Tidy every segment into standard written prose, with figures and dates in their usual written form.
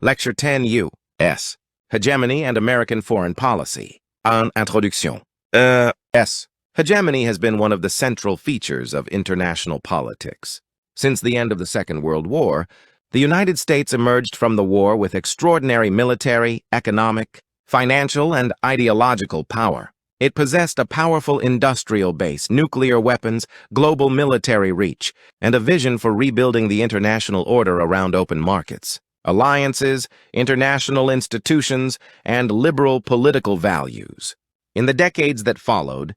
Lecture 10 U.S. Hegemony and American Foreign Policy. En introduction. S. Hegemony has been one of the central features of international politics. Since the end of the Second World War, the United States emerged from the war with extraordinary military, economic, financial, and ideological power. It possessed a powerful industrial base, nuclear weapons, global military reach, and a vision for rebuilding the international order around open markets, alliances, international institutions, and liberal political values. In the decades that followed,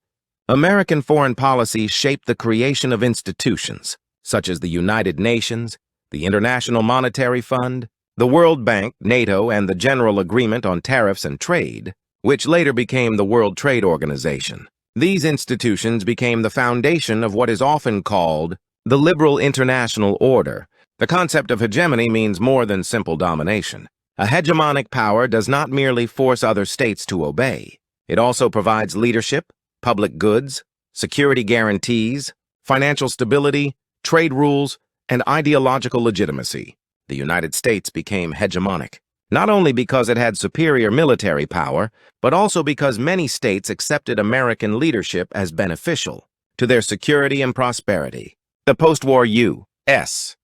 American foreign policy shaped the creation of institutions, such as the United Nations, the International Monetary Fund, the World Bank, NATO, and the General Agreement on Tariffs and Trade, which later became the World Trade Organization. These institutions became the foundation of what is often called the liberal international order. The concept of hegemony means more than simple domination. A hegemonic power does not merely force other states to obey. It also provides leadership, public goods, security guarantees, financial stability, trade rules, and ideological legitimacy. The United States became hegemonic, not only because it had superior military power, but also because many states accepted American leadership as beneficial to their security and prosperity. The post-war U.S.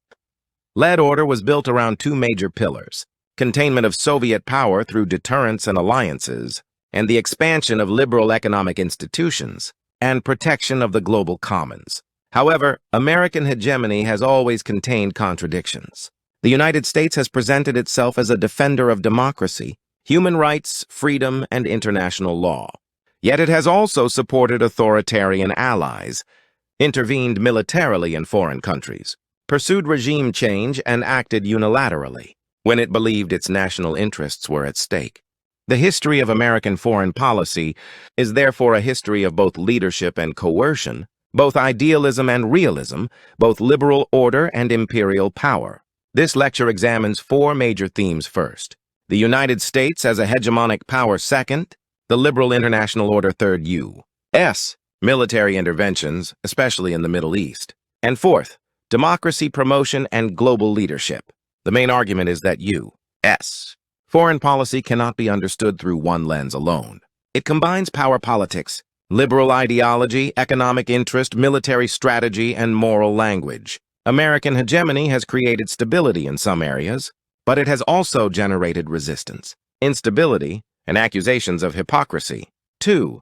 led order was built around two major pillars: containment of Soviet power through deterrence and alliances, and the expansion of liberal economic institutions, and protection of the global commons. However, American hegemony has always contained contradictions. The United States has presented itself as a defender of democracy, human rights, freedom, and international law. Yet it has also supported authoritarian allies, intervened militarily in foreign countries, pursued regime change, and acted unilaterally when it believed its national interests were at stake. The history of American foreign policy is therefore a history of both leadership and coercion, both idealism and realism, both liberal order and imperial power. This lecture examines four major themes first: the United States as a hegemonic power second, the liberal international order third U.S. military interventions, especially in the Middle East, and fourth, democracy promotion and global leadership. The main argument is that U.S. foreign policy cannot be understood through one lens alone. It combines power politics, liberal ideology, economic interest, military strategy, and moral language. American hegemony has created stability in some areas, but it has also generated resistance, instability, and accusations of hypocrisy. 2.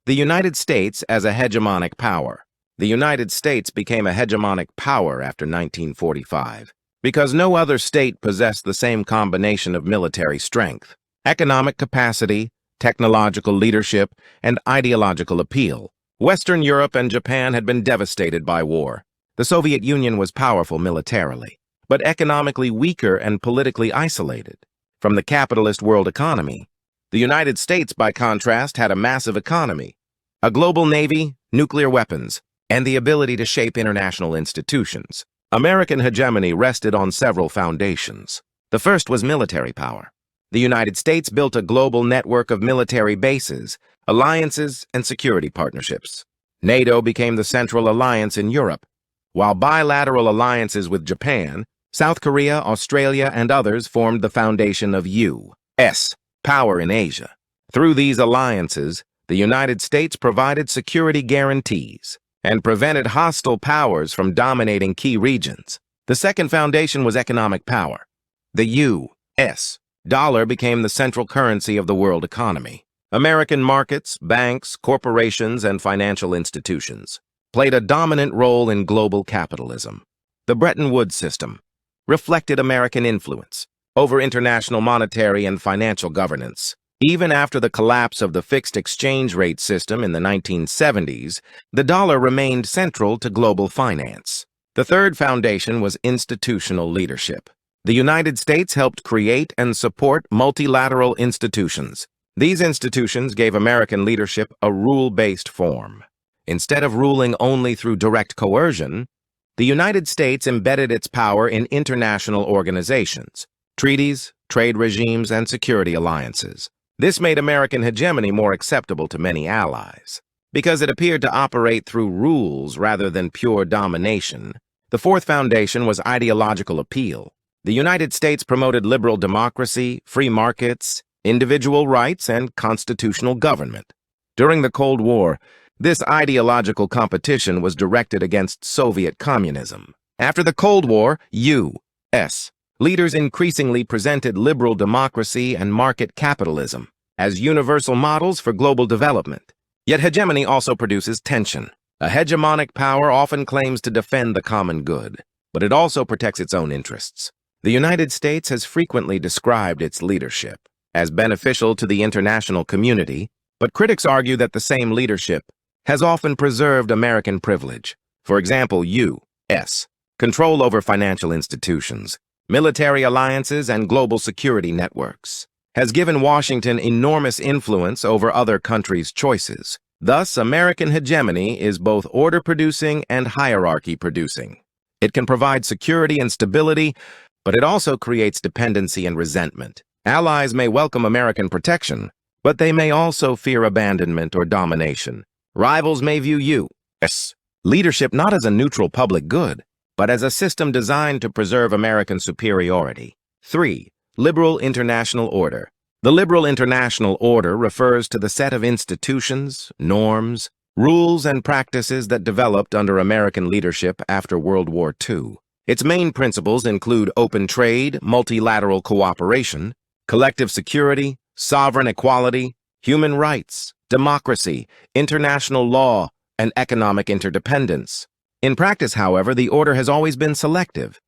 The United States as a hegemonic power. The United States became a hegemonic power after 1945 because no other state possessed the same combination of military strength, economic capacity, technological leadership, and ideological appeal. Western Europe and Japan had been devastated by war. The Soviet Union was powerful militarily, but economically weaker and politically isolated from the capitalist world economy. The United States, by contrast, had a massive economy, a global navy, nuclear weapons, and the ability to shape international institutions. American hegemony rested on several foundations. The first was military power. The United States built a global network of military bases, alliances, and security partnerships. NATO became the central alliance in Europe, while bilateral alliances with Japan, South Korea, Australia, and others formed the foundation of U.S. power in Asia. Through these alliances, the United States provided security guarantees and prevented hostile powers from dominating key regions. The second foundation was economic power. The U.S. dollar became the central currency of the world economy. American markets, banks, corporations, and financial institutions played a dominant role in global capitalism. The Bretton Woods system reflected American influence over international monetary and financial governance. Even after the collapse of the fixed exchange rate system in the 1970s, the dollar remained central to global finance. The third foundation was institutional leadership. The United States helped create and support multilateral institutions. These institutions gave American leadership a rule-based form. Instead of ruling only through direct coercion, the United States embedded its power in international organizations, treaties, trade regimes, and security alliances. This made American hegemony more acceptable to many allies. Because it appeared to operate through rules rather than pure domination, the fourth foundation was ideological appeal. The United States promoted liberal democracy, free markets, individual rights, and constitutional government. During the Cold War, this ideological competition was directed against Soviet communism. After the Cold War, U.S. leaders increasingly presented liberal democracy and market capitalism as universal models for global development. Yet hegemony also produces tension. A hegemonic power often claims to defend the common good, but it also protects its own interests. The United States has frequently described its leadership as beneficial to the international community, but critics argue that the same leadership has often preserved American privilege. For example, U.S. control over financial institutions, military alliances, and global security networks has given Washington enormous influence over other countries' choices. Thus, American hegemony is both order-producing and hierarchy-producing. It can provide security and stability, but it also creates dependency and resentment. Allies may welcome American protection, but they may also fear abandonment or domination. Rivals may view U.S. leadership not as a neutral public good, but as a system designed to preserve American superiority. 3. Liberal international order. The liberal international order refers to the set of institutions, norms, rules, and practices that developed under American leadership after World War II. Its main principles include open trade, multilateral cooperation, collective security, sovereign equality, human rights, democracy, international law, and economic interdependence. In practice, however, the order has always been selective,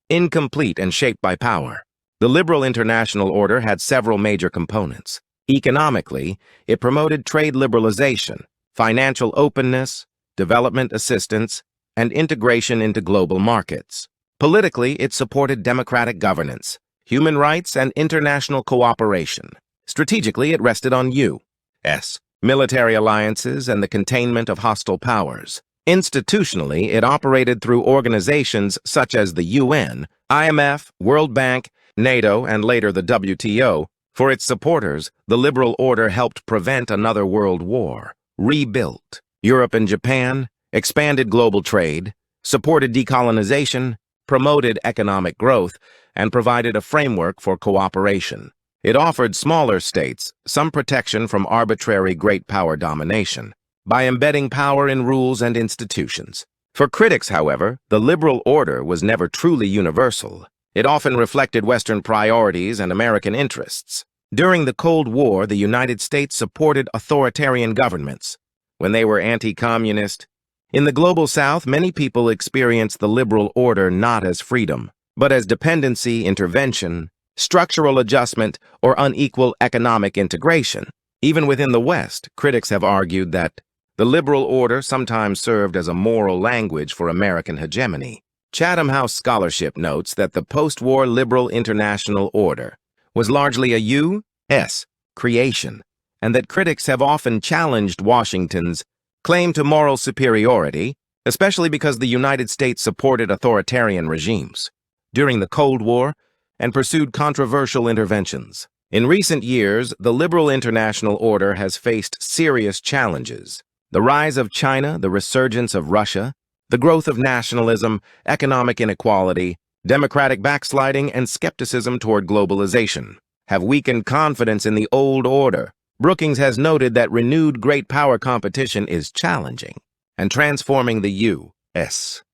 incomplete, and shaped by power. The liberal international order had several major components. Economically, it promoted trade liberalization, financial openness, development assistance, and integration into global markets. Politically, it supported democratic governance, human rights, and international cooperation. Strategically, it rested on U.S. military alliances and the containment of hostile powers. Institutionally, it operated through organizations such as the UN, IMF, World Bank, NATO, and later the WTO. For its supporters, the liberal order helped prevent another world war, rebuilt Europe and Japan, expanded global trade, supported decolonization, promoted economic growth, and provided a framework for cooperation. It offered smaller states some protection from arbitrary great power domination by embedding power in rules and institutions. For critics, however, the liberal order was never truly universal. It often reflected Western priorities and American interests. During the Cold War, the United States supported authoritarian governments when they were anti-communist. In the Global South, many people experienced the liberal order not as freedom, but as dependency, intervention, structural adjustment, or unequal economic integration. Even within the West, critics have argued that the liberal order sometimes served as a moral language for American hegemony. Chatham House scholarship notes that the post-war liberal international order was largely a U.S. creation, and that critics have often challenged Washington's claim to moral superiority, especially because the United States supported authoritarian regimes during the Cold War and pursued controversial interventions. In recent years, the liberal international order has faced serious challenges. The rise of China, the resurgence of Russia, the growth of nationalism, economic inequality, democratic backsliding, and skepticism toward globalization have weakened confidence in the old order. Brookings has noted that renewed great power competition is challenging and transforming the U.S.-led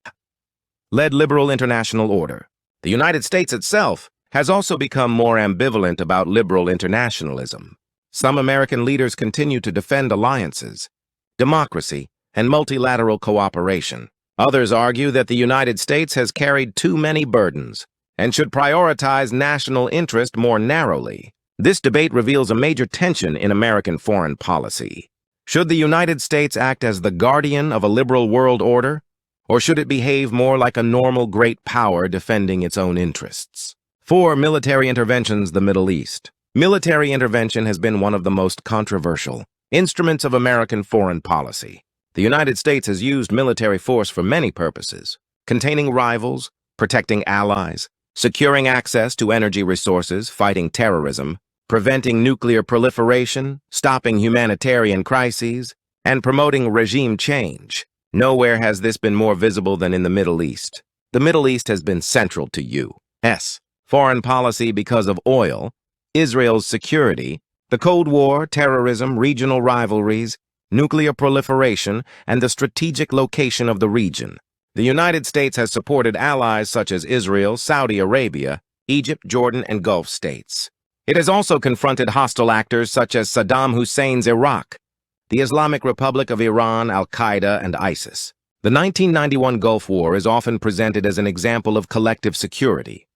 liberal international order. The United States itself has also become more ambivalent about liberal internationalism. Some American leaders continue to defend alliances, democracy, and multilateral cooperation. Others argue that the United States has carried too many burdens and should prioritize national interest more narrowly. This debate reveals a major tension in American foreign policy. Should the United States act as the guardian of a liberal world order, or should it behave more like a normal great power defending its own interests? 4. Military interventions, the Middle East. Military intervention has been one of the most controversial instruments of American foreign policy. The United States has used military force for many purposes: containing rivals, protecting allies, securing access to energy resources, fighting terrorism, preventing nuclear proliferation, stopping humanitarian crises, and promoting regime change. Nowhere has this been more visible than in the Middle East. The Middle East has been central to U.S. foreign policy because of oil, Israel's security, the Cold War, terrorism, regional rivalries, nuclear proliferation, and the strategic location of the region. The United States has supported allies such as Israel, Saudi Arabia, Egypt, Jordan, and Gulf states. It has also confronted hostile actors such as Saddam Hussein's Iraq, the Islamic Republic of Iran, Al-Qaeda, and ISIS. The 1991 Gulf War is often presented as an example of collective security.